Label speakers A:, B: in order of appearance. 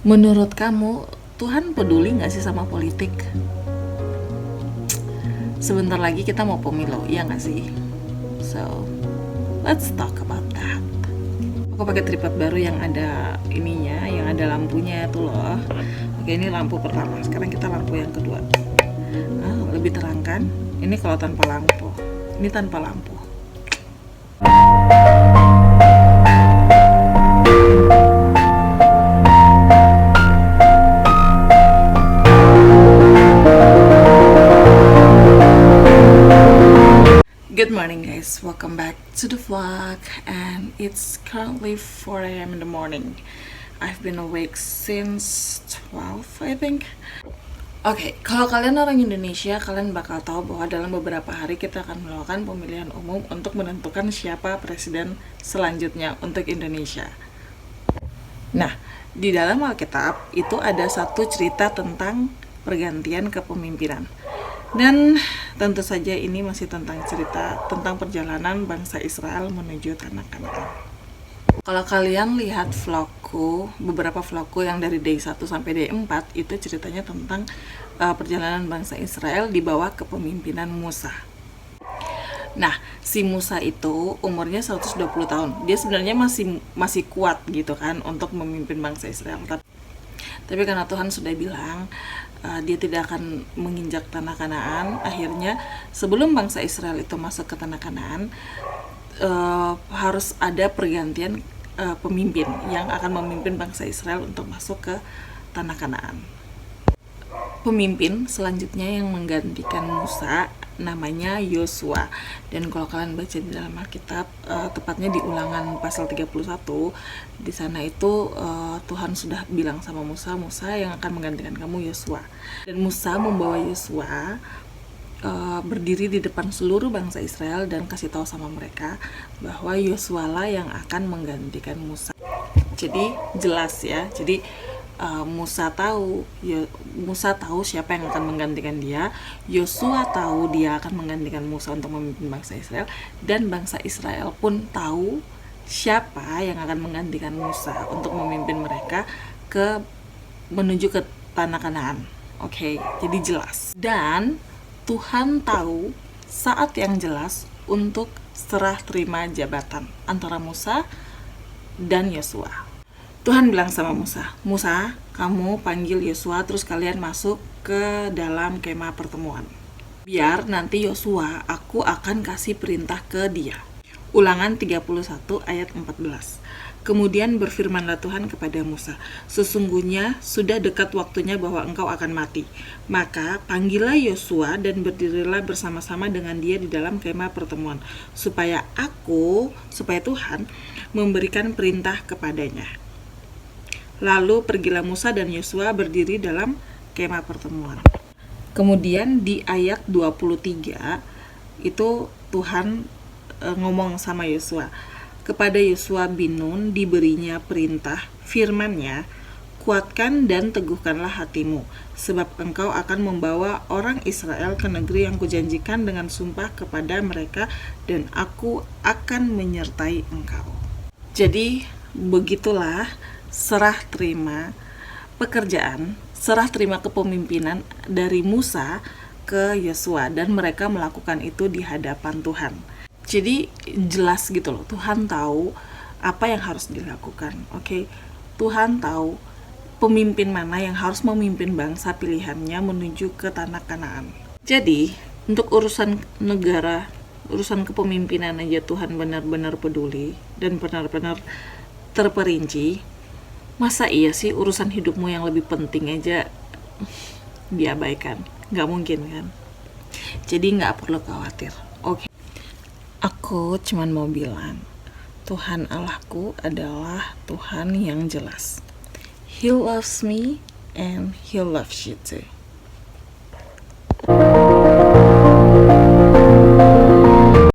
A: Menurut kamu, Tuhan peduli nggak sih sama politik? Sebentar lagi kita mau pemilu, iya nggak sih? So, let's talk about that. Aku pakai tripod baru yang ada ininya, yang ada lampunya tuh loh. Oke, ini lampu pertama. Sekarang kita lampu yang kedua. Lebih terang kan? Ini kalau tanpa lampu. Ini tanpa lampu. Good morning guys, welcome back to the vlog, and it's currently 4 a.m. in the morning. I've been awake since 12 I think. Oke, kalau kalian orang Indonesia, kalian bakal tahu bahwa dalam beberapa hari kita akan melakukan pemilihan umum untuk menentukan siapa presiden selanjutnya untuk Indonesia. Nah, di dalam Alkitab itu ada satu cerita tentang pergantian kepemimpinan. Dan tentu saja ini masih tentang cerita tentang perjalanan bangsa Israel menuju tanah Kanaan. Kalau kalian lihat vlogku, beberapa vlogku yang dari day 1 sampai day 4, itu ceritanya tentang perjalanan bangsa Israel di bawah kepemimpinan Musa. Nah, si Musa itu umurnya 120 tahun. Dia sebenarnya masih kuat gitu kan untuk memimpin bangsa Israel. Tapi karena Tuhan sudah bilang dia tidak akan menginjak tanah Kanaan, akhirnya sebelum bangsa Israel itu masuk ke tanah Kanaan, harus ada pergantian pemimpin yang akan memimpin bangsa Israel untuk masuk ke tanah Kanaan. Pemimpin selanjutnya yang menggantikan Musa namanya Yosua. Dan kalau kalian baca di dalam Alkitab, tepatnya di Ulangan pasal 31, di sana itu Tuhan sudah bilang sama Musa yang akan menggantikan kamu Yosua. Dan Musa membawa Yosua berdiri di depan seluruh bangsa Israel dan kasih tahu sama mereka bahwa Yosua lah yang akan menggantikan Musa. Jadi jelas ya. Jadi Musa tahu siapa yang akan menggantikan dia. Yosua tahu dia akan menggantikan Musa untuk memimpin bangsa Israel, dan bangsa Israel pun tahu siapa yang akan menggantikan Musa untuk memimpin mereka menuju ke tanah Kanaan. Oke, jadi jelas. Dan Tuhan tahu saat yang jelas untuk serah terima jabatan antara Musa dan Yosua. Tuhan bilang sama Musa, kamu panggil Yosua terus kalian masuk ke dalam kemah pertemuan. Biar nanti Yosua, aku akan kasih perintah ke dia. Ulangan 31 ayat 14. Kemudian berfirmanlah Tuhan kepada Musa, sesungguhnya sudah dekat waktunya bahwa engkau akan mati. Maka panggillah Yosua dan berdirilah bersama-sama dengan dia di dalam kemah pertemuan, supaya Tuhan memberikan perintah kepadanya. Lalu pergilah Musa dan Yosua berdiri dalam kemah pertemuan. Kemudian di ayat 23 itu Tuhan ngomong sama Yosua. Kepada Yosua bin Nun diberinya perintah, firman-Nya, kuatkan dan teguhkanlah hatimu, sebab engkau akan membawa orang Israel ke negeri yang kujanjikan dengan sumpah kepada mereka, dan aku akan menyertai engkau. Jadi begitulah serah terima pekerjaan, serah terima kepemimpinan dari Musa ke Yosua, dan mereka melakukan itu di hadapan Tuhan. Jadi jelas gitu loh, Tuhan tahu apa yang harus dilakukan. Oke, Tuhan tahu pemimpin mana yang harus memimpin bangsa pilihannya menuju ke tanah Kanaan. Jadi untuk urusan negara, urusan kepemimpinan aja Tuhan benar-benar peduli dan benar-benar terperinci. Masa iya sih urusan hidupmu yang lebih penting aja diabaikan? Gak mungkin kan? Jadi gak perlu khawatir. Oke. Aku cuman mau bilang, Tuhan Allahku adalah Tuhan yang jelas. He loves me and He loves you too.